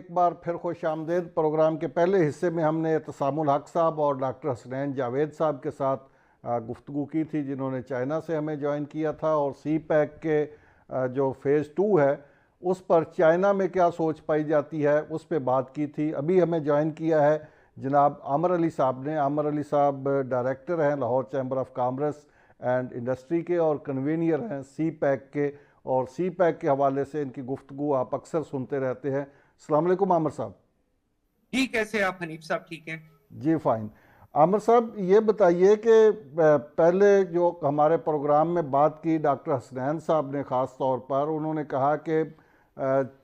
एक बार फिर खुश आमदेद। प्रोग्राम के पहले हिस्से में हमने तसामुल हक साहब और डॉक्टर हसनैन जावेद साहब के साथ गुफ्तगू की थी, जिन्होंने चाइना से हमें ज्वाइन किया था, और सी पैक के जो फ़ेज़ 2 है उस पर चाइना में क्या सोच पाई जाती है उस पर बात की थी। अभी हमें ज्वाइन किया है जनाब आमर अली साहब ने। आमर अली साहब डायरेक्टर हैं Lahore chamber of commerce and industry के और कन्वीनियर हैं सी पैक के, और सी पैक के हवाले से इनकी गुफ्तगू आप अक्सर सुनते रहते हैं। अस्सलाम वालेकुम आमिर साहब। जी, कैसे आप हनीफ साहब? ठीक हैं जी फ़ाइन। आमिर साहब, ये बताइए कि पहले जो हमारे प्रोग्राम में बात की डॉक्टर हसनैन साहब ने, ख़ास तौर पर उन्होंने कहा कि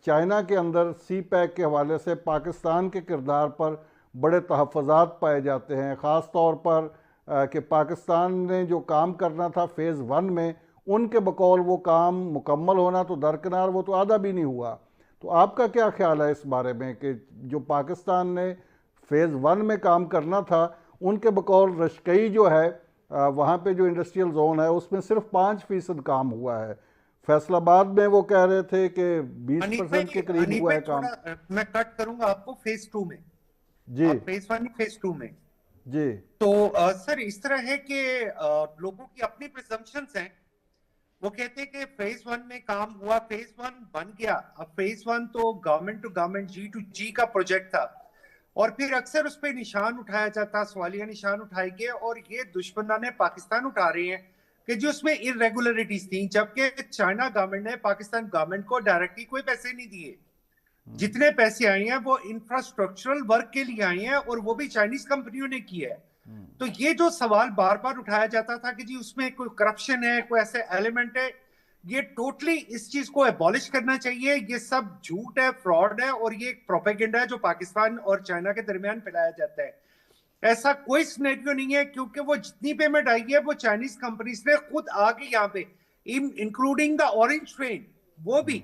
चाइना के अंदर सी पैक के हवाले से पाकिस्तान के किरदार पर बड़े तहफ़्फ़ुज़ात पाए जाते हैं, ख़ास तौर पर कि पाकिस्तान ने जो काम करना था फ़ेज़ 1 में, उनके बकौल वो काम मुकम्मल होना तो दरकिनार, वो तो आधा भी नहीं हुआ। तो आपका क्या ख्याल है इस बारे में कि जो पाकिस्तान ने फ़ेज़ 1 में काम करना था, उनके बकौल रशकई जो है वहाँ पे जो इंडस्ट्रियल जोन है उसमें सिर्फ 5% काम हुआ है। फैसलाबाद में वो कह रहे थे कि 20% के करीब हनीफ हुआ भाई, है काम। थोड़ा मैं कट करूंगा आपको फेज 2 में। जी आप फेज 1 फेज 2 में। जी तो सर, इस तरह है कि लोगों की अपनी प्रिजम्पशंस हैं। वो कहते हैं कि फेज 1 में काम हुआ, फेज 1 बन गया। अब फेज 1 तो government to government, G to G का प्रोजेक्ट था, और फिर अक्सर उस पर निशान उठाया जाता, सवालिया निशान उठाए गए, और ये दुश्मनाने पाकिस्तान उठा रहे हैं कि जो उसमें इरेगुलरिटीज थी, जबकि चाइना गवर्नमेंट ने पाकिस्तान गवर्नमेंट को डायरेक्टली कोई पैसे नहीं दिए। जितने पैसे आए हैं वो इंफ्रास्ट्रक्चरल वर्क के लिए आए हैं, और वो भी चाइनीज कंपनियों ने किया है। तो ये जो सवाल बार बार उठाया जाता था कि जी उसमें कोई करप्शन है, कोई ऐसे एलिमेंट है, ये टोटली इस चीज को एबॉलिश करना चाहिए। ये सब झूठ है, फ्रॉड है, और ये एक प्रोपेगेंडा है जो पाकिस्तान और चाइना के दरमियान फैलाया जाता है। ऐसा कोई सिनेरियो नहीं है, क्योंकि वो जितनी पेमेंट आई है वो चाइनीज कंपनीज ने खुद आके यहाँ पे, इंक्लूडिंग द ऑरेंज ट्रेन, वो भी।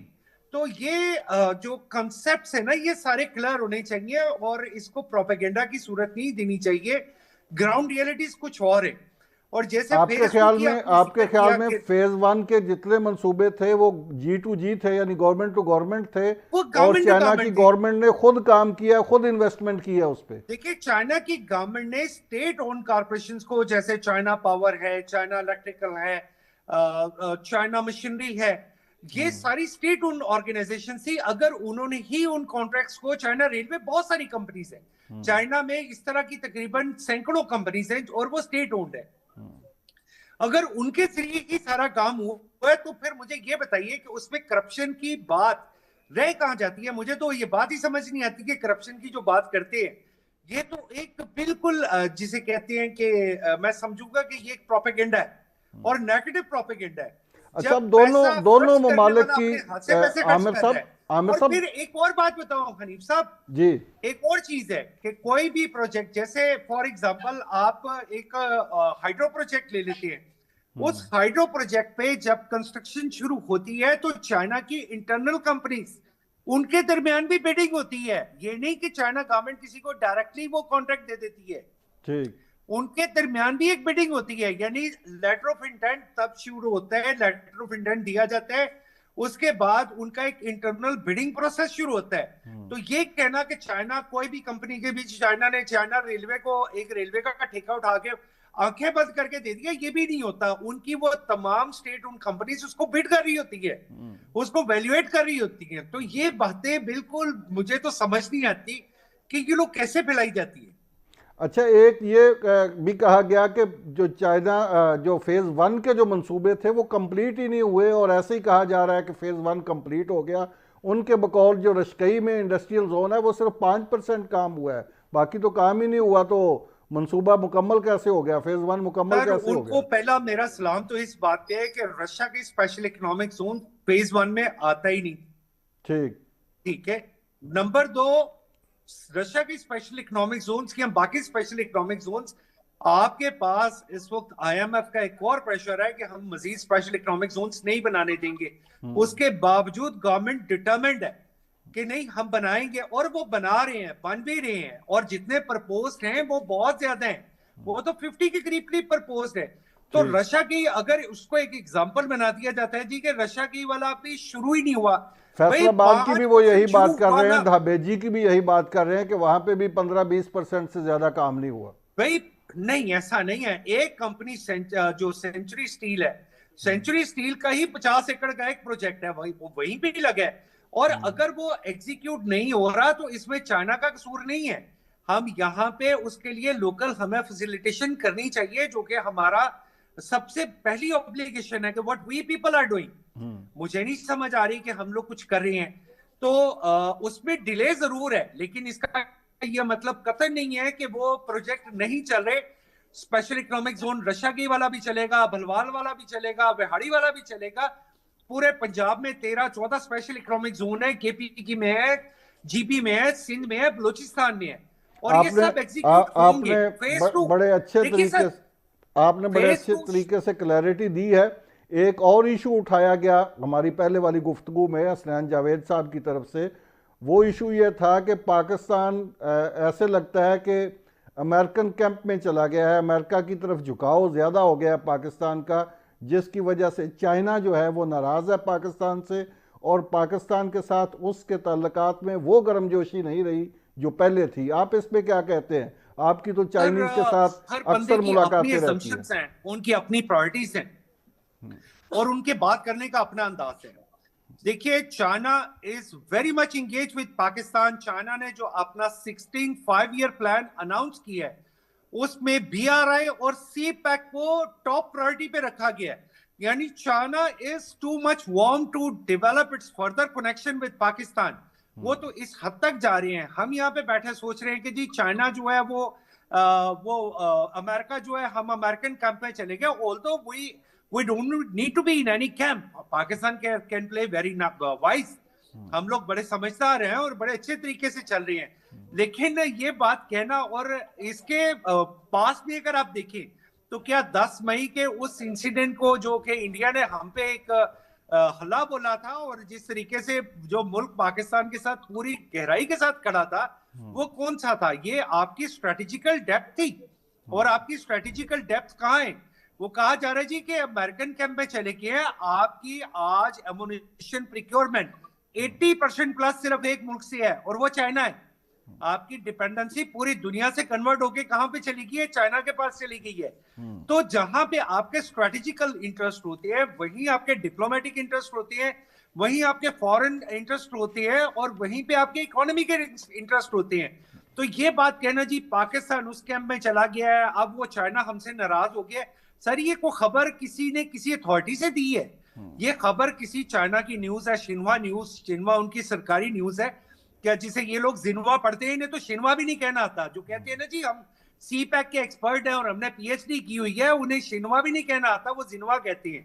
तो ये जो कॉन्सेप्ट्स है ना, ये सारे क्लियर होने चाहिए, और इसको प्रोपेगेंडा की सूरत नहीं देनी चाहिए। ग्राउंड रियलिटीज कुछ और है। और जैसे आपके फेज 2 ख्याल की में आपने आपके जिक्र ख्याल किया में कि फेज़ 1 के जितने मंसूबे थे वो जी टू जी थे, यानी गवर्नमेंट टू गवर्नमेंट थे, वो और गवर्नमेंट टू चाइना की गवर्नमेंट थी। गवर्नमेंट ने खुद काम किया, खुद इन्वेस्टमेंट किया उस पर। देखिए, चाइना की गवर्नमेंट ने स्टेट ओन कॉर्पोरेशन को, जैसे चाइना पावर है, चाइना इलेक्ट्रिकल है, चाइना मशीनरी है, ये सारी स्टेट ओन ऑर्गेनाइजेशन थी। अगर उन्होंने ही उन कॉन्ट्रैक्ट्स को, चाइना रेलवे, बहुत सारी कंपनीज है चाइना में, इस तरह की तकरीबन सैकड़ों कंपनीज हैं, और वो स्टेट ओन्ड है। अगर उनके जरिए ही सारा काम हुआ है, तो फिर मुझे ये बताइए कि उसमें करप्शन की बात रह कहां जाती है? मुझे तो ये बात ही समझ नहीं आती कि करप्शन की जो बात करते हैं, ये तो एक बिल्कुल जिसे कहते हैं कि मैं समझूंगा कि ये एक प्रोपेगेंडा है, और नेगेटिव प्रोपेगेंडा है। अच्छा, जब अब दोनों पैसा दोनों खर्च करने ममालिक वाला की अपने हाथ से पैसे खर्च आमिर कर रहा साहब, है। आमिर और साहब। फिर एक और बात बताओ हनीफ साहब, जी एक और चीज है कि कोई भी प्रोजेक्ट, जैसे फॉर एग्जांपल आप एक हाइड्रो प्रोजेक्ट ले लेते हैं। उस हाइड्रो प्रोजेक्ट पे जब कंस्ट्रक्शन शुरू होती है, तो चाइना की इंटरनल कंपनीज, उनके दरमियान भी बिडिंग होती है। ये नहीं कि चाइना गवर्नमेंट किसी को डायरेक्टली वो कॉन्ट्रैक्ट दे देती है, ठीक। उनके दरमियान भी एक बिडिंग होती है। यानी लेटर ऑफ इंटेंट तब शुरू होता है, लेटर ऑफ इंटेंट दिया जाता है, उसके बाद उनका एक इंटरनल बिडिंग प्रोसेस शुरू होता है। तो ये कहना कि चाइना, कोई भी कंपनी के बीच, चाइना ने चाइना रेलवे को एक रेलवे का ठेका उठा के आंखें बंद करके दे दिया, ये भी नहीं होता। उनकी वो तमाम स्टेट उन कंपनीज उसको बिड कर रही होती है, उसको वैल्यूएट कर रही होती है। तो ये बातें बिल्कुल मुझे तो समझ नहीं आती कि ये लोग कैसे फैलाई जाती है। अच्छा, एक ये भी कहा गया कि जो चाइना जो फ़ेज़ 1 के जो मंसूबे थे वो कंप्लीट ही नहीं हुए, और ऐसे ही कहा जा रहा है कि फ़ेज़ 1 कंप्लीट हो गया। उनके बकौल जो रशकई में इंडस्ट्रियल जोन है वो सिर्फ 5% काम हुआ है, बाकी तो काम ही नहीं हुआ। तो मंसूबा मुकम्मल कैसे हो गया? फ़ेज़ 1 मुकम्मल सर, कैसे हो उनको गया? पहला मेरा सलाम तो इस बात पे है कि रशिया की स्पेशल इकोनॉमिक जोन फेज 1 में आता ही नहीं। ठीक। ठीक है। नंबर 2, रशिया की स्पेशल इकोनॉमिक जोन्स की, हम बाकी स्पेशल इकोनॉमिक जोन्स, आपके पास इस वक्त आईएमएफ का एक और प्रेशर है कि हम मजीद स्पेशल इकोनॉमिक जोन्स नहीं बनाने देंगे। उसके बावजूद गवर्नमेंट डिटरमिन्ड है कि नहीं, हम बनाएंगे, और वो बना रहे हैं, बन भी रहे हैं, और जितने प्रपोज हैं वो बहुत ज्यादा हैं। वो तो 50 के करीब करीब प्रपोज है। तो ठीक। रशिया की, अगर उसको एक एग्जांपल बना दिया जाता है जी कि रशिया की वाला अभी शुरू ही नहीं हुआ, फैसलाबाद की भी वो यही 5% बात शुरू कर हुआ रहे हैं, ना धाबेजी की भी यही बात कर रहे हैं कि वहां पे भी 15-20% से ज्यादा काम नहीं हुआ। भाई। नहीं, ऐसा नहीं है। एक कंपनी जो सेंचुरी स्टील है, सेंचुरी स्टील का ही 50 एकड़ का एक प्रोजेक्ट है, वही वो वहीं पे ही लगा है। और अगर वो एग्जीक्यूट नहीं हो रहा तो इसमें चाइना का कसूर नहीं है। हम यहाँ पे उसके लिए लोकल हमें फैसिलिटेशन करनी चाहिए, जो कि हमारा सबसे पहली ऑब्लिगेशन है कि what we people are doing. मुझे नहीं समझ आ रही कि हम लोग कुछ कर रहे हैं तो उसमें डिले जरूर है, लेकिन इसका यह मतलब कतई नहीं है कि वो प्रोजेक्ट नहीं चल रहे। स्पेशल इकोनॉमिक जोन रशागी वाला भी चलेगा, भलवाल वाला भी चलेगा, बिहाड़ी वाला भी चलेगा। पूरे पंजाब में 13-14 स्पेशल इकोनॉमिक जोन है, केपी में है, जीपी में है, सिंध में है, बलूचिस्तान में है, और ये आपने सब एग्जीक्यूट होंगे। आपने फेज टू, बड़े अच्छे देखिए तरीके सर, से आपने बड़े फेज अच्छे टू। तरीके से क्लैरिटी दी है। एक और इशू उठाया गया हमारी पहले वाली गुफ्तगू में हसनैन जावेद साहब की तरफ से। वो इशू ये था कि पाकिस्तान ऐसे लगता है कि अमेरिकन कैंप में चला गया है, अमेरिका की तरफ झुकाव ज़्यादा हो गया है पाकिस्तान का, जिसकी वजह से चाइना जो है वो नाराज़ है पाकिस्तान से, और पाकिस्तान के साथ उसके ताल्लुकात में वो गर्मजोशी नहीं रही जो पहले थी। आप इस पे क्या कहते हैं? आपकी तो हर चाइनीज़ के साथ हर बंदे अक्सर की अपनी मुलाकातें रहती हैं। असम्पशंस हैं, उनकी अपनी प्रायोरिटीज हैं, और उनके बात करने का अपना अंदाज है। देखिए, China is very much engage with Pakistan. China ने जो अपना 16 5 ईयर प्लान अनाउंस किया है, उसमें बीआरआई और सी पैक को टॉप प्रायोरिटी पे रखा गया है। यानी China is too much warm to develop its further connection with Pakistan. वो तो इस हद तक जा रहे हैं। हम यहाँ पे बैठे सोच रहे हैं कि जी चाइना जो है वो अमेरिका जो है, हम अमेरिकन कैंप में चले गए। Although we don't need to be in any camp. Pakistan can play very wise. हम लोग बड़े समझदार हैं और बड़े अच्छे तरीके से चल रहे हैं। लेकिन ये बात कहना, और इसके पास भी अगर आप देखें तो क्या 10 मई के उस इंसिडेंट को, जो कि इंडिया ने हम पे एक हल्ला बोला था, और जिस तरीके से जो मुल्क पाकिस्तान के साथ पूरी गहराई के साथ खड़ा था, वो कौन सा था? ये आपकी स्ट्रेटेजिकल डेप्थ थी। और आपकी स्ट्रेटेजिकल डेप्थ कहाँ है? वो कहा जा रहा है जी कि अमेरिकन कैंप में चले गए हैं। आपकी आज एमुनिशन प्रिक्योरमेंट 80% प्लस सिर्फ एक मुल्क से है, और वो चाइना है। आपकी डिपेंडेंसी पूरी दुनिया से कन्वर्ट होके कहां पे चली गई है? चाइना के पास चली गई है। तो जहां पे आपके स्ट्रेटेजिकल इंटरेस्ट होते हैं, वहीं आपके डिप्लोमेटिक इंटरेस्ट होते हैं, वहीं आपके फॉरेन इंटरेस्ट होते हैं, और वहीं पे आपके इकोनॉमी के इंटरेस्ट होते हैं। तो ये बात कहना जी पाकिस्तान उस कैंप में चला गया है, अब वो चाइना हमसे नाराज हो गया, सर ये को खबर किसी ने किसी अथॉरिटी से दी है? ये खबर किसी चाइना की न्यूज है, शिन्वा न्यूज। शिन्वा उनकी सरकारी न्यूज है क्या? जिसे ये लोग जिन्वा पढ़ते हैं, इन्हें तो शिन्वा भी नहीं कहना आता। जो कहते हैं ना जी हम सी पैक के एक्सपर्ट हैं और हमने पीएचडी की हुई है, उन्हें शिन्वा भी नहीं कहना आता, वो जिन्वा कहते हैं।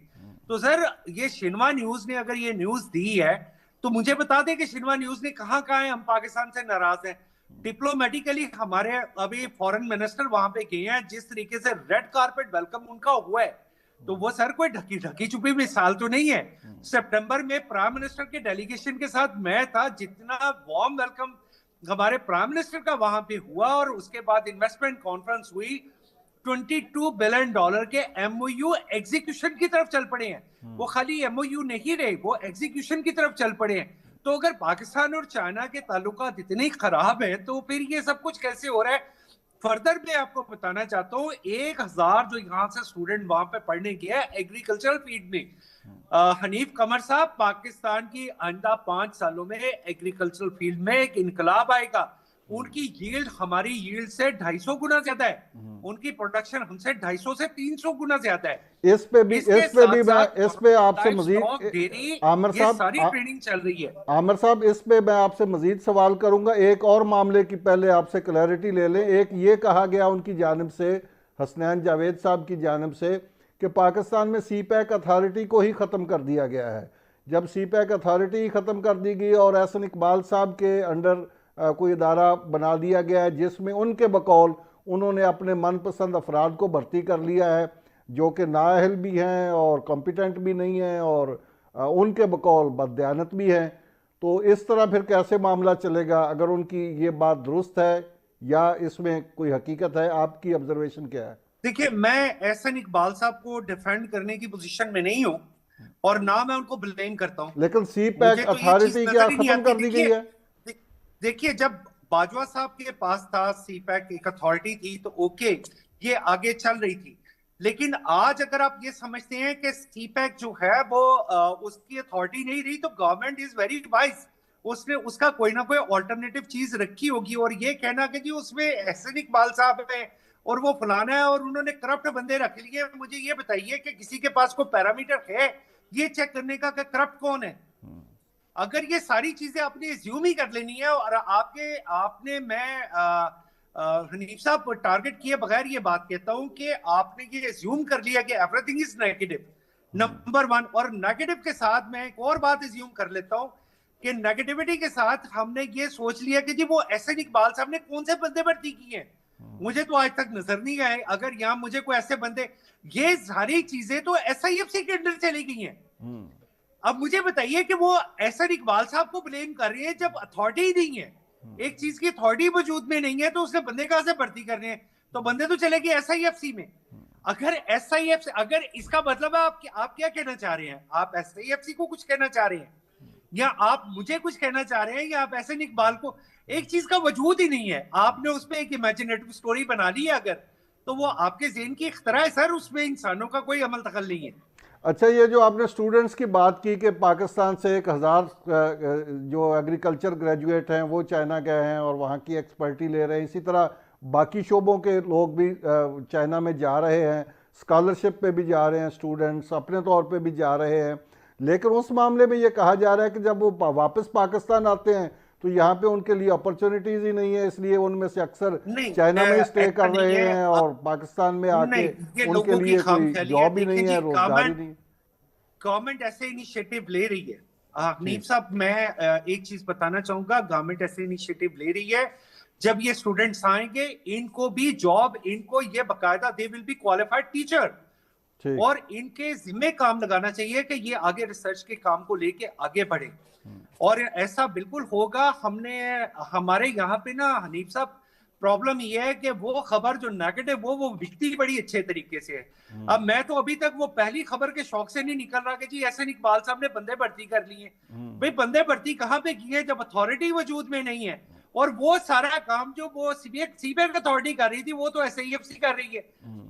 तो सर ये शिन्वा न्यूज ने अगर ये न्यूज दी है तो मुझे बता दें कि शिन्वा न्यूज ने कहाँ कहाँ है हम पाकिस्तान से नाराज हैं। डिप्लोमेटिकली हमारे अभी फॉरेन मिनिस्टर वहां पे गए हैं, जिस तरीके से रेड कारपेट वेलकम उनका हुआ है, तो वो सर कोई ढकी ढकी छुपी मिसाल तो नहीं है। सितंबर में प्राइम मिनिस्टर के डेलीगेशन के साथ मैं था, जितना वार्म वेलकम हमारे प्राइम मिनिस्टर का वहां पे हुआ, और उसके बाद इन्वेस्टमेंट कॉन्फ्रेंस हुई, $22 बिलियन के एमओयू एग्जीक्यूशन की तरफ चल पड़े हैं। वो खाली एमओयू नहीं रहे, वो एग्जीक्यूशन की तरफ चल पड़े हैं। तो अगर पाकिस्तान और चाइना के ताल्लुकात इतने खराब हैं, तो फिर ये सब कुछ कैसे हो रहा है? फर्दर मैं आपको बताना चाहता हूँ, 1000 जो यहाँ से स्टूडेंट वहां पे पढ़ने गया एग्रीकल्चरल फील्ड में, हनीफ कमर साहब, पाकिस्तान की आइंदा 5 सालों में एग्रीकल्चरल फील्ड में एक इनकलाब आएगा। उनकी यील्ड हमारी यील्ड से 250 गुना ज्यादा है, उनकी प्रोडक्शन हमसे 250 से 300 गुना ज्यादा है। इस पे भी इस पे आपसे मजीद आमिर ये साहब सारी ट्रेनिंग चल रही है। आमिर साहब, इस पे मैं आपसे मजीद सवाल करूंगा। एक और मामले की पहले आपसे क्लैरिटी ले लें। एक ये कहा गया उनकी जानिब से, हसनैन जावेद साहब की जानिब से, कि पाकिस्तान में सी पैक अथॉरिटी को ही ख़त्म कर दिया गया है। जब सी पैक अथॉरिटी ही ख़त्म कर दी गई और एहसन इकबाल साहब के अंडर कोई इदारा बना दिया गया है, जिसमें उनके बकौल उन्होंने अपने मनपसंद अफराद को भर्ती कर लिया है, जो कि नाअहल भी हैं और कॉम्पिटेंट भी नहीं हैं, और उनके बकौल बददयानत भी हैं। तो इस तरह फिर कैसे मामला चलेगा? अगर उनकी ये बात दुरुस्त है या इसमें कोई हकीकत है, आपकी ऑब्जर्वेशन क्या है? देखिए, मैं एहसन इकबाल साहब को डिफेंड करने की पोजीशन में नहीं हूं। और ना मैं उनको ब्लेम करता हूं। लेकिन सी पैक मुझे तो ये चीज अथॉरिटी क्या नजर ही नहीं खत्म आती। कर दी गई है? देखिए जब बाजवा साहब के पास था सी पैक एक अथॉरिटी थी तो ओके, ये आगे चल रही थी। लेकिन आज अगर आप ये समझते हैं कि सी पैक जो है वो उसकी अथॉरिटी नहीं रही, तो गवर्नमेंट इज वेरी वाइज, उसने उसका कोई ना कोई ऑल्टरनेटिव चीज रखी होगी। और ये कहना कि जी उसमें एहसन इकबाल साहब है और वो फलाना है और उन्होंने करप्ट बंदे रख लिए, मुझे ये बताइए कि किसी के पास कोई पैरामीटर है ये चेक करने का कि करप्ट कौन है? अगर ये सारी चीजें आपने एज्यूम ही कर लेनी है और आपने मैं हनीफ साहब टारगेट किए बगैर ये बात कहता हूं कि आपने ये एज्यूम कर लिया कि everything is negative, number one. और नेगेटिव के साथ मैं एक और बात एज्यूम कर लेता हूं कि नेगेटिविटी के साथ हमने ये सोच लिया कि जी वो एहसन इकबाल साहब ने कौन से बंदे भर्ती किए हैं, मुझे तो आज तक नजर नहीं आए। अगर यहाँ मुझे कोई ऐसे बंदे, ये सारी चीजें तो एसआईएफसी के अंदर चली गई हैं। अब मुझे बताइए कि वो एहसन इकबाल साहब को ब्लेम कर रहे हैं जब अथॉरिटी ही नहीं है, एक चीज की अथॉरिटी वजूद में नहीं है, तो उसने बंदे कहां से भर्ती कर रहे हैं? तो बंदे तो चले गए एसआईएफसी में। अगर एसआईएफसी, अगर इसका मतलब है आप क्या कहना चाह रहे हैं? आप एसआईएफसी को कुछ कहना चाह रहे हैं या आप मुझे कुछ कहना चाह रहे हैं या आप एहसन इकबाल को? एक चीज का वजूद ही नहीं है, आपने उसमें एक इमेजिनेटिव स्टोरी बना ली है अगर, तो वो आपके ज़हन की इख्तरा है सर, उसमें इंसानों का कोई अमल दखल नहीं है। अच्छा, ये जो आपने स्टूडेंट्स की बात की कि पाकिस्तान से 1000 जो एग्रीकल्चर ग्रेजुएट हैं वो चाइना गए हैं और वहाँ की एक्सपर्टी ले रहे हैं, इसी तरह बाकी शोबों के लोग भी चाइना में जा रहे हैं, स्कॉलरशिप पे भी जा रहे हैं, स्टूडेंट्स अपने तौर पे भी जा रहे हैं। लेकिन उस मामले में ये कहा जा रहा है कि जब वो वापस पाकिस्तान आते हैं तो यहाँ पे उनके लिए अपॉर्चुनिटीज़ ही नहीं है, इसलिए उनमें से अक्सर चाइना में स्टे कर रहे हैं और पाकिस्तान में आके उनके लिए कोई जॉब ही नहीं है, रोजगार ही नहीं। गवर्नमेंट ऐसे इनिशिएटिव ले रही है हनीफ साहब, मैं एक चीज बताना चाहूंगा, गवर्नमेंट ऐसे इनिशिएटिव ले रही है, जब ये स्टूडेंट्स आएंगे इनको भी जॉब, इनको ये बकायदा they will be qualified teacher, और इनके जिम्मे काम लगाना चाहिए कि ये आगे रिसर्च के काम को लेके आगे बढ़े। और ऐसा बिल्कुल होगा। हमारे यहाँ पे ना हनीफ साहब प्रॉब्लम ये है कि वो खबर जो नेगेटिव वो बिकती बड़ी अच्छे तरीके से है। अब मैं तो अभी तक वो पहली खबर के शौक से नहीं निकल रहा कि जी एहसन इकबाल साहब ने बंदे भर्ती कर लिए। भाई बंदे भर्ती कहाँ पे की है जब अथॉरिटी वजूद में नहीं है, और वो सारा काम जो वो सीबीआई अथॉरिटी कर रही थी वो तो एसआईएफसी कर रही है।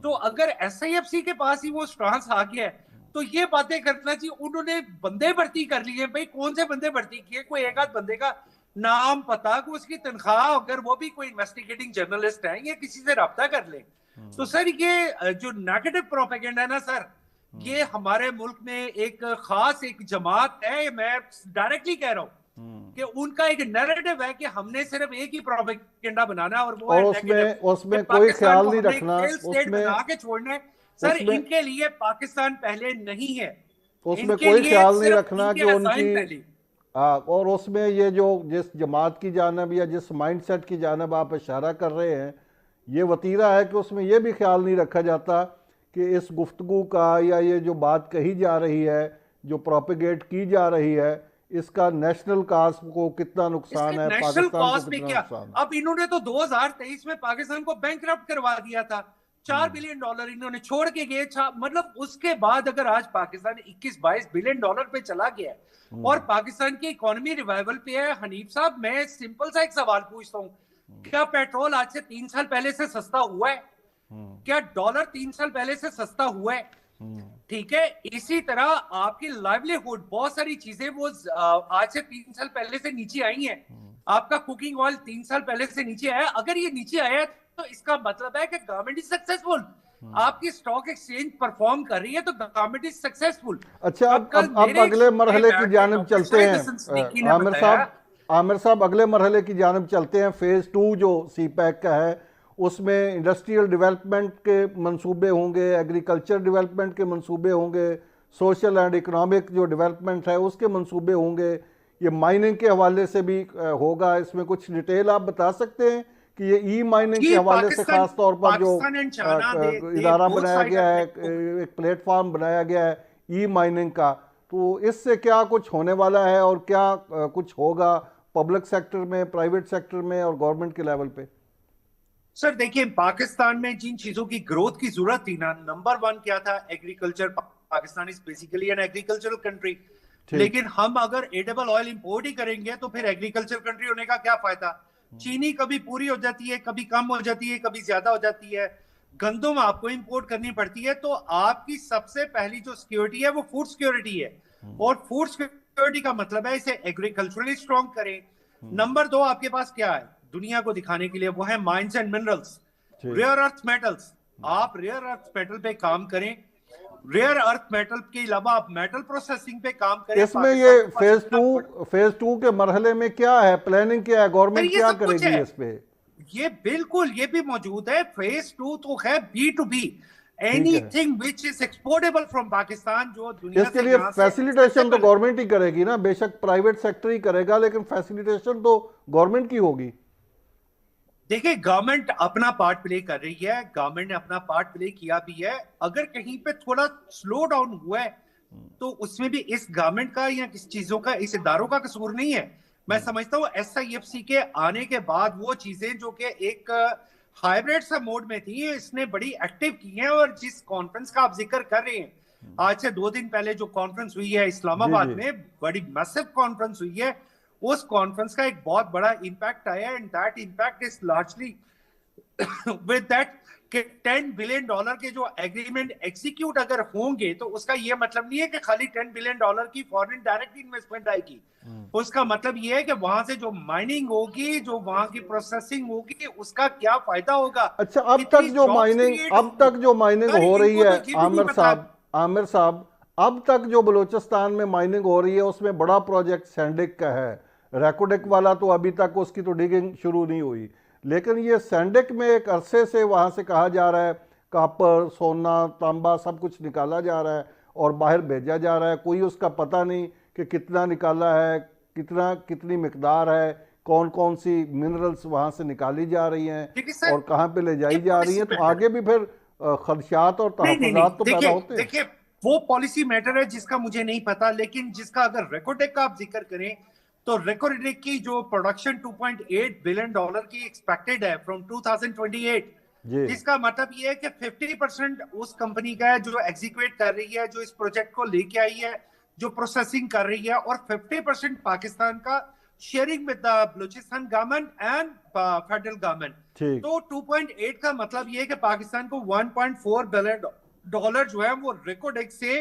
तो अगर एसआईएफसी के पास ही वो स्टांस आ गया है तो ये बातें करना चाहिए। उन्होंने बंदे भर्ती कर लिए, भाई कौन से बंदे भर्ती किए? कोई एक आध बंदे का नाम पता, को उसकी तनख्वाह, अगर वो भी कोई इन्वेस्टिगेटिंग जर्नलिस्ट है या किसी से रब्ता कर ले। तो सर ये जो नेगेटिव प्रोपेगेंडा है ना सर, ये हमारे मुल्क में एक खास एक जमात है, मैं डायरेक्टली कह रहा हूँ कि उनका एक नैरेटिव है कि हमने सिर्फ एक ही प्रोपेगेंडा बनाना और वो है उसमें कोई ख्याल नहीं रखना, उसमें बना के छोड़ना है। सर इनके लिए पाकिस्तान पहले नहीं है, उसमें कोई ख्याल नहीं रखना कि उनकी और उसमें ये जो जिस जमात की जानब या जिस माइंडसेट की जानब आप इशारा कर रहे हैं, ये वतीरा है कि उसमें ये भी ख्याल नहीं रखा जाता कि इस गुफ्तगू का या ये जो बात कही जा रही है, जो प्रोपेगेट की जा रही है, इसका नेशनल काज को कितना नुकसान है, पाकिस्तान को कितना नुकसान। अब इन्होंने तो 2023 में पाकिस्तान को बैंकरप्ट करवा दिया था, $4 बिलियन इन्होंने छोड़ के गए। मतलब उसके बाद अगर आज पाकिस्तान 21-22 बिलियन डॉलर पे चला गया है और पाकिस्तान की इकोनॉमी रिवाइवल पे है, हनीफ साहब मैं सिंपल सा एक सवाल पूछता हूँ, क्या पेट्रोल आज से 3 साल पहले से सस्ता हुआ है? क्या डॉलर 3 साल पहले से सस्ता हुआ है? ठीक है, इसी तरह आपकी लाइवलीहुड, बहुत सारी चीजें वो आज से 3 साल पहले से नीचे आई हैं। आपका कुकिंग ऑयल 3 साल पहले से नीचे आया, अगर ये नीचे आया तो इसका मतलब है कि गवर्नमेंट इज सक्सेसफुल। आपकी स्टॉक एक्सचेंज परफॉर्म कर रही है तो गवर्नमेंट इज सक्सेसफुल। अच्छा, अब अगले मरहले की जानिब चलते हैं आमिर साहब, अगले मरहले की जानिब चलते हैं। फेज 2 जो सी पैक का है उसमें इंडस्ट्रियल डेवलपमेंट के मंसूबे होंगे, एग्रीकल्चर डेवलपमेंट के मंसूबे होंगे, सोशल एंड इकोनॉमिक जो डेवलपमेंट है उसके मंसूबे होंगे, ये माइनिंग के हवाले से भी होगा। इसमें कुछ डिटेल आप बता सकते हैं कि ये ई माइनिंग के हवाले से खास तौर पर जो इदारा बनाया गया है, एक प्लेटफॉर्म बनाया गया है ई माइनिंग का, तो इससे क्या कुछ होने वाला है और क्या कुछ होगा पब्लिक सेक्टर में, प्राइवेट सेक्टर में और गवर्नमेंट के लेवल पे? सर देखिए, पाकिस्तान में जिन चीजों की ग्रोथ की जरूरत थी ना, नंबर 1 क्या था? Agriculture Pakistan is basically an agricultural country. ठीक। लेकिन हम अगर एडिबल ऑयल इंपोर्ट ही करेंगे तो फिर एग्रीकल्चर कंट्री होने का क्या फायदा? चीनी कभी पूरी हो जाती है, कभी कम हो जाती है, कभी ज्यादा हो जाती है। गंदम आपको इंपोर्ट करनी पड़ती है। तो आपकी सबसे पहली जो सिक्योरिटी है वो फूड सिक्योरिटी है, और फूड सिक्योरिटी का मतलब है इसे एग्रीकल्चरली स्ट्रॉन्ग करें। नंबर 2 आपके पास क्या है दुनिया को दिखाने के लिए? वो है mines and minerals, rare earth metals. आप रेयर अर्थ मेटल पे काम करें, रेयर अर्थ मेटल के अलावा आप मेटल प्रोसेसिंग पे काम करें। इसमें ये फेज टू के मरहले में क्या है, प्लानिंग क्या है, गवर्नमेंट क्या करेगी इस पे? ये बिल्कुल ये भी मौजूद है। फेज 2 तो है B2B, anything which is exportable from Pakistan, जो दुनिया इसके लिए फैसिलिटेशन तो गवर्नमेंट ही करेगी ना, बेशक प्राइवेट सेक्टर ही करेगा, लेकिन फैसिलिटेशन तो गवर्नमेंट की होगी। देखिए, गवर्नमेंट अपना पार्ट प्ले कर रही है, गवर्नमेंट ने अपना पार्ट प्ले किया भी है। अगर कहीं पे थोड़ा स्लो डाउन हुआ है तो उसमें भी इस गवर्नमेंट का या किस चीजों का, इस इदारों का कसूर नहीं है। मैं समझता हूँ SIFC के आने के बाद वो चीजें जो कि एक हाइब्रिड सा मोड में थी, इसने बड़ी एक्टिव की हैं। और जिस कॉन्फ्रेंस का आप जिक्र कर रहे हैं, आज से 2 दिन पहले जो कॉन्फ्रेंस हुई है इस्लामाबाद में, बड़ी मैसिव कॉन्फ्रेंस हुई है, उस कॉन्फ्रेंस का एक बहुत बड़ा इंपैक्ट आया। And that impact is largely with that कि $10 बिलियन के जो एग्रीमेंट एग्जीक्यूट अगर होंगे, तो उसका यह मतलब नहीं है कि खाली $10 बिलियन की फॉरेन डायरेक्ट इन्वेस्टमेंट आएगी। उसका मतलब यह है कि वहां से जो माइनिंग होगी, जो वहां की प्रोसेसिंग होगी, उसका क्या फायदा होगा। अच्छा, अब तक जो माइनिंग हो रही है आमिर साहब, अब तक जो बलूचिस्तान में माइनिंग हो रही है उसमें बड़ा प्रोजेक्ट सैंडिक का है। रैकोडेक वाला तो अभी तक उसकी तो डिगिंग शुरू नहीं हुई, लेकिन ये सैंडिक में एक अरसे से वहाँ से कहा जा रहा है कॉपर, सोना, तांबा सब कुछ निकाला जा रहा है और बाहर भेजा जा रहा है। कोई उसका पता नहीं कि कितना निकाला है, कितनी मिकदार है, कौन कौन सी मिनरल्स वहाँ से निकाली जा रही हैं और कहाँ पे ले जाई जा रही हैं। तो आगे भी फिर खदशात और तहफ़्फ़ुज़ात तो पैदा होते हैं। देखिए, वो पॉलिसी मैटर है जिसका मुझे नहीं पता, लेकिन जिसका अगर रेकोडेक का आप जिक्र करें तो रेकोडेक की जो प्रोडक्शन $2.8 बिलियन की एक्सपेक्टेड है फ्रॉम 2028, जिसका मतलब ये है कि 50% उस कंपनी का है जो एग्जीक्यूट कर रही है, जो इस प्रोजेक्ट को लेके आई है, जो प्रोसेसिंग कर रही है, और 50% पाकिस्तान का sharing with the Balochistan government and federal government. तो 2.8 का मतलब ये है कि पाकिस्तान को $1.4 बिलियन जो है वो रेकोडेक से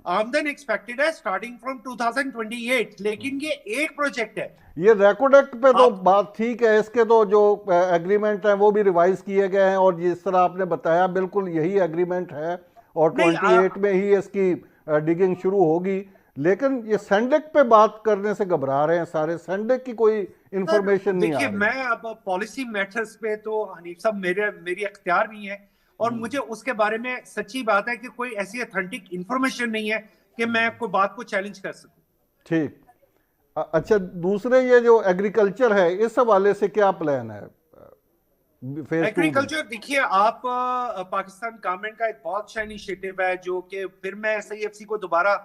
आमदन एक्सपेक्टेड है स्टार्टिंग फ्रॉम 2028। लेकिन ये एक प्रोजेक्ट है। ये रेकोडेक पे तो बात ठीक है, इसके तो जो एग्रीमेंट है वो भी रिवाइज किए गए हैं और जिस तरह आपने बताया बिल्कुल यही एग्रीमेंट है और 28 में ही इसकी डिगिंग शुरू होगी। लेकिन ये सैंडिक पे बात करने से घबरा रहे हैं सारे, सैंडिक की कोई इंफॉर्मेशन नहीं आ रही। देखिए, मैं अब पॉलिसी मैटर्स पे तो हनीफ साहब मेरी अख्तियार नहीं है, और मुझे उसके बारे में सच्ची बात है कि कोई ऐसी ऑथेंटिक इंफॉर्मेशन नहीं है कि मैं कोई बात को चैलेंज कर सकूं। ठीक। अच्छा, दूसरे ये जो एग्रीकल्चर है इस हवाले से क्या प्लान है? एग्रीकल्चर देखिए, आप पाकिस्तान गवर्नमेंट का एक बहुत अच्छा इनिशिएटिव है, जो कि फिर मैं SIFC को दोबारा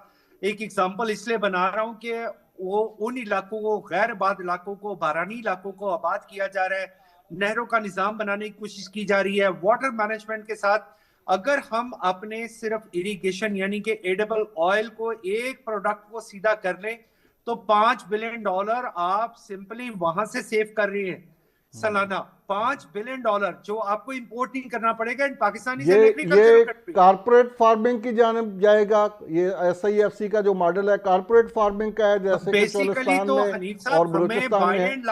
एक एग्जांपल इसलिए बना रहा हूं कि वो उन इलाकों को, गैर आबाद इलाकों को, बारानी इलाकों को आबाद किया जा रहा है, नहरों का निजाम बनाने की कोशिश की जा रही है वाटर मैनेजमेंट के साथ। अगर हम अपने सिर्फ इरिगेशन यानी कि एडिबल ऑयल को, एक प्रोडक्ट को सीधा कर लें, तो $5 बिलियन आप सिंपली वहां से सेव कर रहे हैं सालाना। $5 बिलियन जो आपको इंपोर्ट नहीं करना पड़ेगा। इन पाकिस्तानी ये कारपोरेट फार्मिंग की जानिब जाएगा। ये SIFC का जो मॉडल है कारपोरेट फार्मिंग का है, जैसे कि चोलिस्तान में और बलूचिस्तान में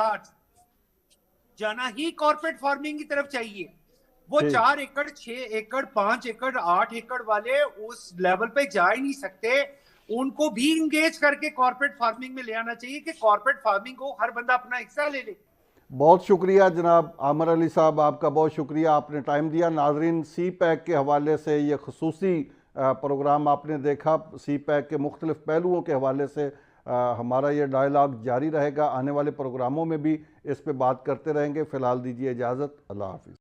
जाना ही कॉर्पोरेट फार्मिंग की तरफ चाहिए। वो 4 एकड़, 6 एकड़, 5 एकड़, 8 एकड़ वाले उस लेवल पे जा ही नहीं सकते। उनको भी इंगेज करके कॉर्पोरेट फार्मिंग में ले आना चाहिए कि कॉर्पोरेट फार्मिंग को हर बंदा अपना हिस्सा ले ले। बहुत शुक्रिया जनाब आमिर अली साहब, आपका बहुत शुक्रिया, आपने टाइम दिया। नाजरीन, CPEC के हवाले से ये खसूसी प्रोग्राम आपने देखा। CPEC के मुख्तलिफ पहलुओं के हवाले से हमारा ये डायलॉग जारी रहेगा। आने वाले प्रोग्रामों में भी इस पे बात करते रहेंगे। फ़िलहाल दीजिए इजाज़त। अल्लाह हाफ़िज़।